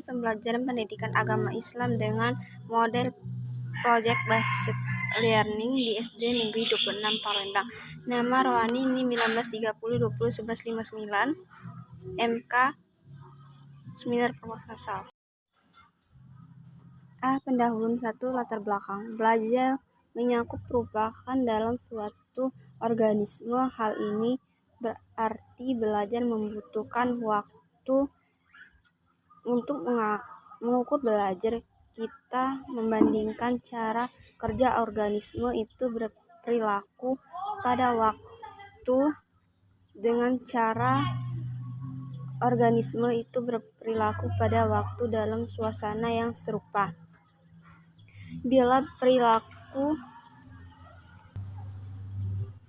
pembelajaran pendidikan agama Islam dengan model Project Based Learning di SD Negeri 26 Palembang. Nama Rohani ini 1930-20-1159 MK Seminar Proposal. Pendahuluan 1. Latar belakang. Belajar menyangkut perubahan dalam suatu organisme. Hal ini berarti belajar membutuhkan waktu untuk mengukur belajar. Kita membandingkan cara kerja organisme itu berperilaku pada waktu dengan cara organisme itu berperilaku pada waktu dalam suasana yang serupa. Bila perilaku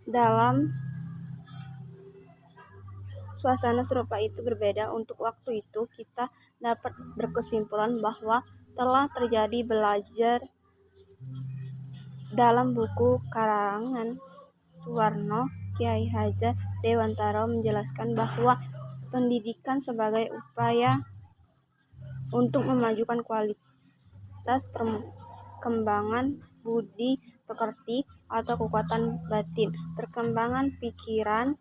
dalam suasana serupa itu berbeda untuk waktu itu, kita dapat berkesimpulan bahwa telah terjadi belajar. Dalam buku karangan Suwarno, Kiai Hajar Dewantara menjelaskan bahwa pendidikan sebagai upaya untuk memajukan kualitas perkembangan budi pekerti atau kekuatan batin, perkembangan pikiran,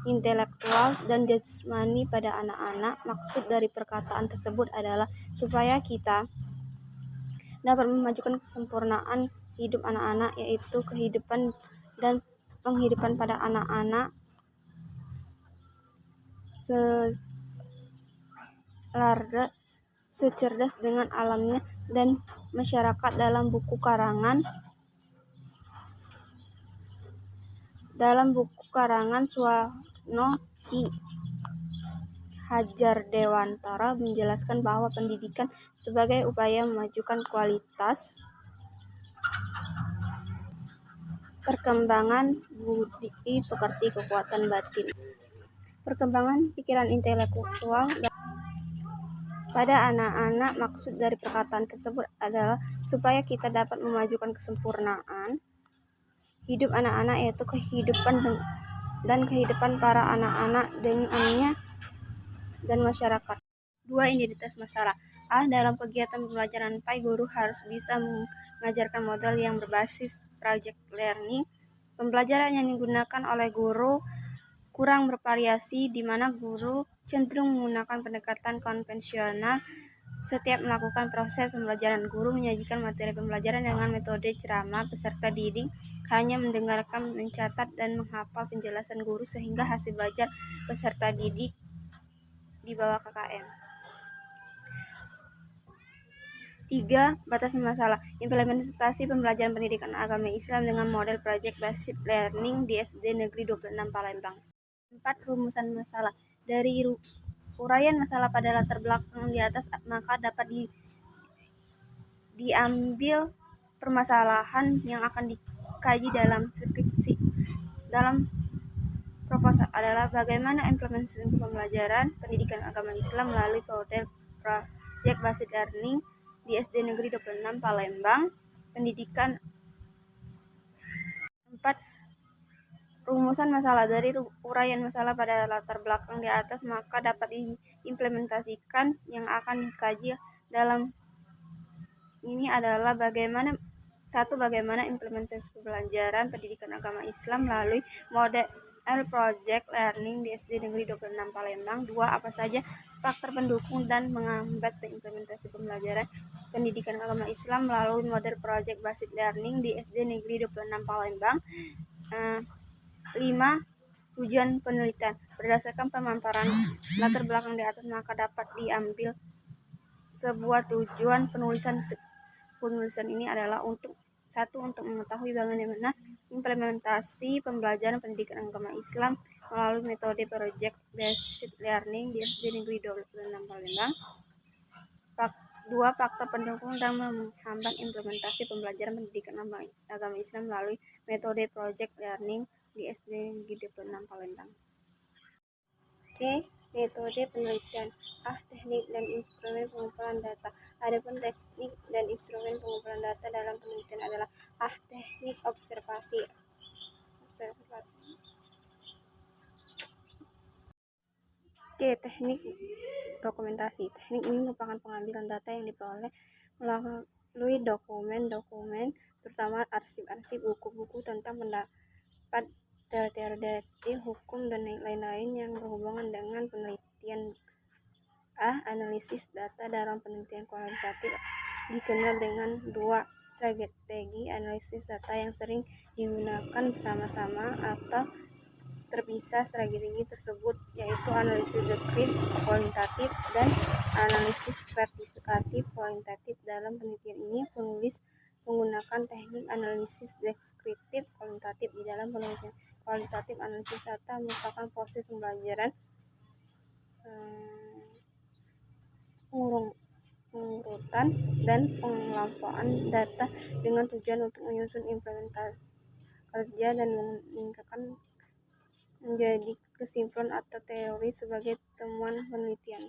intelektual, dan jasmani pada anak-anak. Maksud dari perkataan tersebut adalah supaya kita dapat memajukan kesempurnaan hidup anak-anak, yaitu kehidupan dan penghidupan pada anak-anak secerdas dengan alamnya dan masyarakat. Dalam buku karangan Suwarno, Ki Hajar Dewantara menjelaskan bahwa pendidikan sebagai upaya memajukan kualitas perkembangan budi pekerti, kekuatan batin, perkembangan pikiran intelektual pada anak-anak. Maksud dari perkataan tersebut adalah supaya kita dapat memajukan kesempurnaan hidup anak-anak, yaitu kehidupan dan kehidupan para anak-anak dengannya dan masyarakat. 2. Identitas masalah. Dalam kegiatan pembelajaran PAI, guru harus bisa mengajarkan model yang berbasis project learning. Pembelajaran yang digunakan oleh guru kurang bervariasi, di mana guru cenderung menggunakan pendekatan konvensional. Setiap melakukan proses pembelajaran, guru menyajikan materi pembelajaran dengan metode ceramah. Peserta didik hanya mendengarkan, mencatat, dan menghafal penjelasan guru, sehingga hasil belajar peserta didik di bawah KKM. 3. Batasan masalah. Implementasi pembelajaran pendidikan agama Islam dengan model Project Based Learning di SD Negeri 26 Palembang. 4. Rumusan masalah. Dari uraian masalah pada latar belakang di atas, maka dapat diambil permasalahan yang akan dikaji dalam skripsi. Dalam proposal adalah bagaimana implementasi pembelajaran pendidikan agama Islam melalui model Project Based Learning di SD Negeri 26 Palembang. Pendidikan. 4. Rumusan masalah. Dari uraian masalah pada latar belakang di atas, maka dapat diimplementasikan yang akan dikaji dalam ini adalah bagaimana implementasi pembelajaran pendidikan agama Islam melalui model Project Learning di SD Negeri 26 Palembang. 2. Apa saja faktor pendukung dan menghambat implementasi pembelajaran pendidikan agama Islam melalui model Project Based Learning di SD Negeri 26 Palembang. 5. Tujuan penelitian. Berdasarkan pemaparan latar belakang di atas, maka dapat diambil sebuah tujuan penulisan ini adalah untuk mengetahui bagaimana implementasi pembelajaran pendidikan agama Islam melalui metode Project Based Learning di SD Negeri 26 Palembang. 2. Faktor pendukung dan menghambat implementasi pembelajaran pendidikan agama Islam melalui metode Project Learning di SD Negeri 26 Palembang. C. Metode penelitian. Teknik dan instrumen pengumpulan data. Adapun teknik dan instrumen pengumpulan data dalam penelitian adalah teknik observasi. C. Teknik dokumentasi. Teknik ini merupakan pengambilan data yang diperoleh melalui dokumen-dokumen, terutama arsip-arsip, buku-buku tentang pendapat, teori-teori hukum, dan lain-lain yang berhubungan dengan penelitian. A. Analisis data dalam penelitian kualitatif dikenal dengan dua strategi analisis data yang sering digunakan bersama-sama atau terpisah. Strategi tersebut yaitu analisis deskriptif kualitatif dan analisis verifikatif kualitatif. Dalam penelitian ini, penulis menggunakan teknik analisis deskriptif kualitatif. Di dalam penelitian kualitatif, analisis data merupakan proses pembelajaran, pengurutan, dan pengelompokan data dengan tujuan untuk menyusun implementasi kerja dan meningkatkan menjadi kesimpulan atau teori sebagai temuan penelitian.